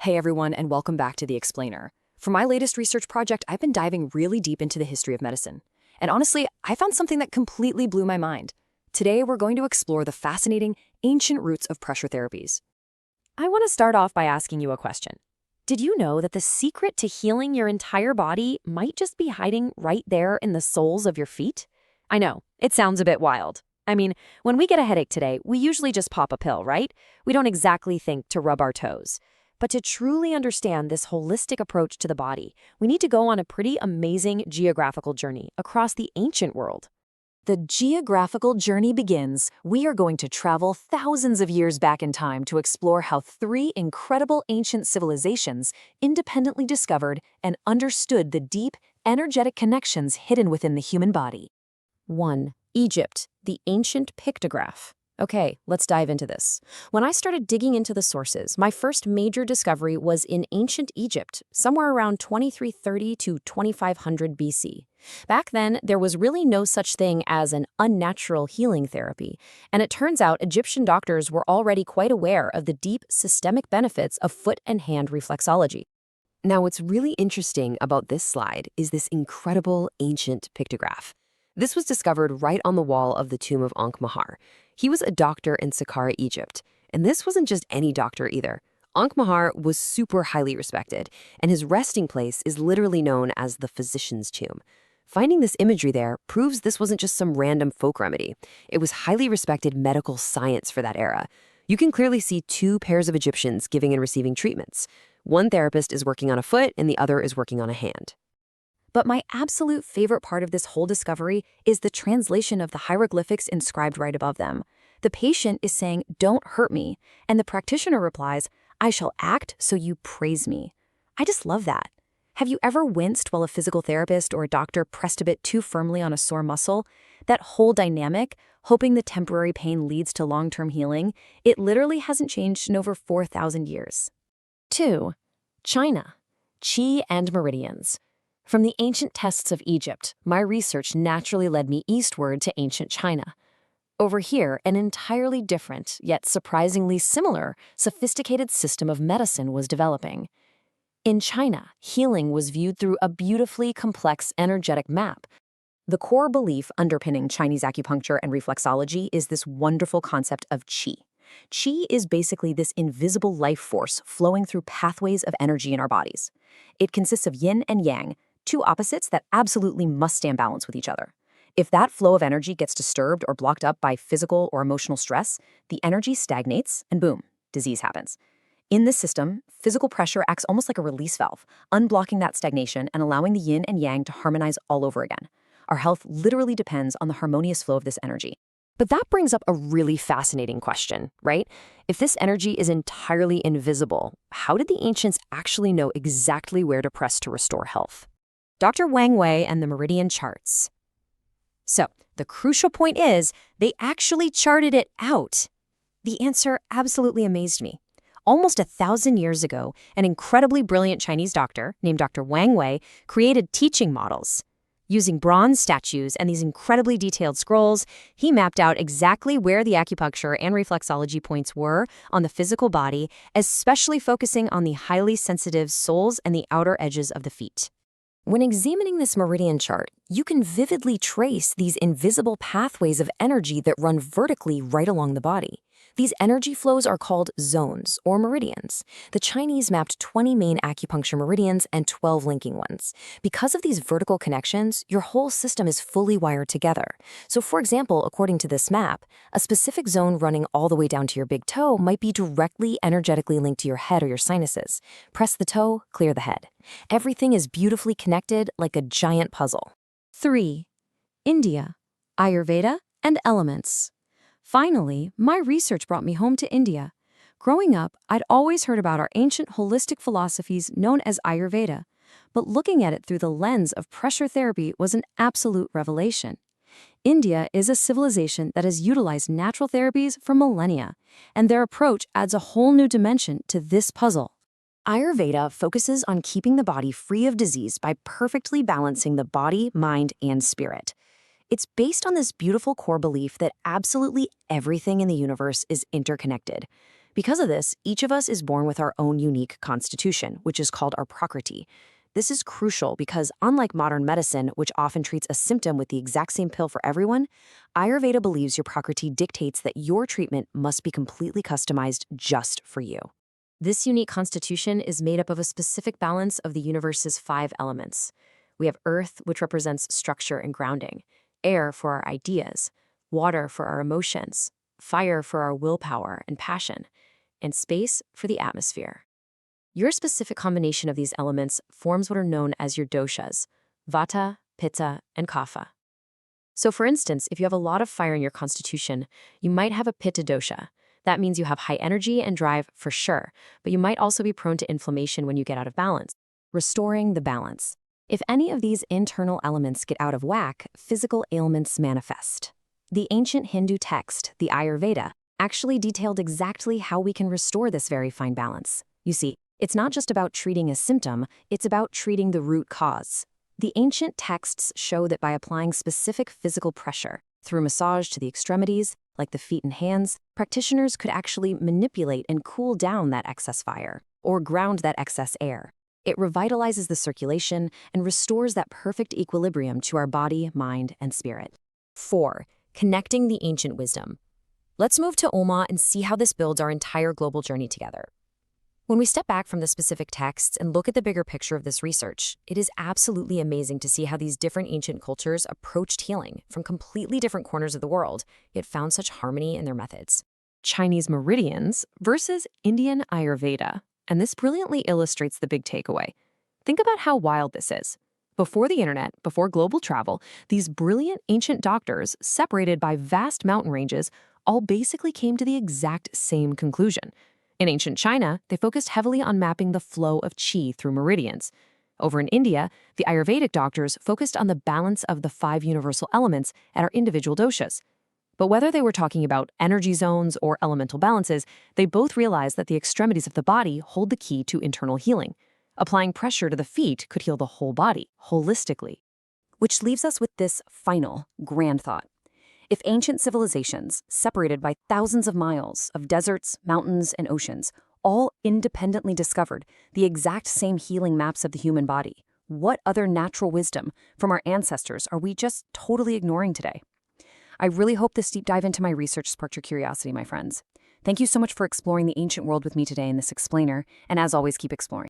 Hey everyone, and welcome back to The Explainer. For my latest research project, I've been diving really deep into the history of medicine. And honestly, I found something that completely blew my mind. Today, we're going to explore the fascinating, ancient roots of pressure therapies. I want to start off by asking you a question. Did you know that the secret to healing your entire body might just be hiding right there in the soles of your feet? I know, it sounds a bit wild. I mean, when we get a headache today, we usually just pop a pill, right? We don't exactly think to rub our toes. But to truly understand this holistic approach to the body, we need to go on a pretty amazing geographical journey across the ancient world. The geographical journey begins. We are going to travel thousands of years back in time to explore how three incredible ancient civilizations independently discovered and understood the deep, energetic connections hidden within the human body. 1. Egypt, the ancient pictograph. Okay, let's dive into this. When I started digging into the sources, my first major discovery was in ancient Egypt, somewhere around 2330 to 2500 BC. Back then, there was really no such thing as an unnatural healing therapy, and it turns out Egyptian doctors were already quite aware of the deep systemic benefits of foot and hand reflexology. Now, what's really interesting about this slide is this incredible ancient pictograph. This was discovered right on the wall of the tomb of Ankh-Mahar. He was a doctor in Saqqara, Egypt. And this wasn't just any doctor either. Ankh-Mahar was super highly respected, and his resting place is literally known as the physician's tomb. Finding this imagery there proves this wasn't just some random folk remedy. It was highly respected medical science for that era. You can clearly see two pairs of Egyptians giving and receiving treatments. One therapist is working on a foot, and the other is working on a hand. But my absolute favorite part of this whole discovery is the translation of the hieroglyphics inscribed right above them. The patient is saying, "Don't hurt me," and the practitioner replies, "I shall act so you praise me." I just love that. Have you ever winced while a physical therapist or a doctor pressed a bit too firmly on a sore muscle? That whole dynamic, hoping the temporary pain leads to long-term healing, it literally hasn't changed in over 4,000 years. 2. China. Qi and meridians. From the ancient texts of Egypt, my research naturally led me eastward to ancient China. Over here, an entirely different, yet surprisingly similar, sophisticated system of medicine was developing. In China, healing was viewed through a beautifully complex energetic map. The core belief underpinning Chinese acupuncture and reflexology is this wonderful concept of qi. Qi is basically this invisible life force flowing through pathways of energy in our bodies. It consists of yin and yang, two opposites that absolutely must stay in balance with each other. If that flow of energy gets disturbed or blocked up by physical or emotional stress, the energy stagnates and boom, disease happens. In this system, physical pressure acts almost like a release valve, unblocking that stagnation and allowing the yin and yang to harmonize all over again. Our health literally depends on the harmonious flow of this energy. But that brings up a really fascinating question, right? If this energy is entirely invisible, how did the ancients actually know exactly where to press to restore health? Dr. Wang Wei and the meridian charts. So, the crucial point is, they actually charted it out. The answer absolutely amazed me. Almost 1,000 years ago, an incredibly brilliant Chinese doctor named Dr. Wang Wei created teaching models. Using bronze statues and these incredibly detailed scrolls, he mapped out exactly where the acupuncture and reflexology points were on the physical body, especially focusing on the highly sensitive soles and the outer edges of the feet. When examining this meridian chart, you can vividly trace these invisible pathways of energy that run vertically right along the body. These energy flows are called zones or meridians. The Chinese mapped 20 main acupuncture meridians and 12 linking ones. Because of these vertical connections, your whole system is fully wired together. So for example, according to this map, a specific zone running all the way down to your big toe might be directly energetically linked to your head or your sinuses. Press the toe, clear the head. Everything is beautifully connected like a giant puzzle. 3. India, Ayurveda, and elements. Finally, my research brought me home to India. Growing up, I'd always heard about our ancient holistic philosophies known as Ayurveda, but looking at it through the lens of pressure therapy was an absolute revelation. India is a civilization that has utilized natural therapies for millennia, and their approach adds a whole new dimension to this puzzle. Ayurveda focuses on keeping the body free of disease by perfectly balancing the body, mind, and spirit. It's based on this beautiful core belief that absolutely everything in the universe is interconnected. Because of this, each of us is born with our own unique constitution, which is called our prakriti. This is crucial because, unlike modern medicine, which often treats a symptom with the exact same pill for everyone, Ayurveda believes your prakriti dictates that your treatment must be completely customized just for you. This unique constitution is made up of a specific balance of the universe's 5 elements. We have earth, which represents structure and grounding, air for our ideas, water for our emotions, fire for our willpower and passion, and space for the atmosphere. Your specific combination of these elements forms what are known as your doshas, vata, pitta, and kapha. So for instance, if you have a lot of fire in your constitution, you might have a pitta dosha. That means you have high energy and drive for sure, but you might also be prone to inflammation when you get out of balance. Restoring the balance. If any of these internal elements get out of whack, physical ailments manifest. The ancient Hindu text, the Ayurveda, actually detailed exactly how we can restore this very fine balance. You see, it's not just about treating a symptom, it's about treating the root cause. The ancient texts show that by applying specific physical pressure, through massage to the extremities, like the feet and hands, practitioners could actually manipulate and cool down that excess fire, or ground that excess air. It revitalizes the circulation and restores that perfect equilibrium to our body, mind, and spirit. 4. Connecting the ancient wisdom. Let's move to Oma and see how this builds our entire global journey together. When we step back from the specific texts and look at the bigger picture of this research, it is absolutely amazing to see how these different ancient cultures approached healing from completely different corners of the world, yet found such harmony in their methods. Chinese meridians versus Indian Ayurveda. And this brilliantly illustrates the big takeaway. Think about how wild this is. Before the internet, before global travel, these brilliant ancient doctors, separated by vast mountain ranges, all basically came to the exact same conclusion. In ancient China, they focused heavily on mapping the flow of qi through meridians. Over in India, the Ayurvedic doctors focused on the balance of the 5 universal elements at our individual doshas. But whether they were talking about energy zones or elemental balances, they both realized that the extremities of the body hold the key to internal healing. Applying pressure to the feet could heal the whole body, holistically. Which leaves us with this final, grand thought. If ancient civilizations, separated by thousands of miles of deserts, mountains, and oceans, all independently discovered the exact same healing maps of the human body, what other natural wisdom from our ancestors are we just totally ignoring today? I really hope this deep dive into my research sparked your curiosity, my friends. Thank you so much for exploring the ancient world with me today in this explainer, and as always, keep exploring.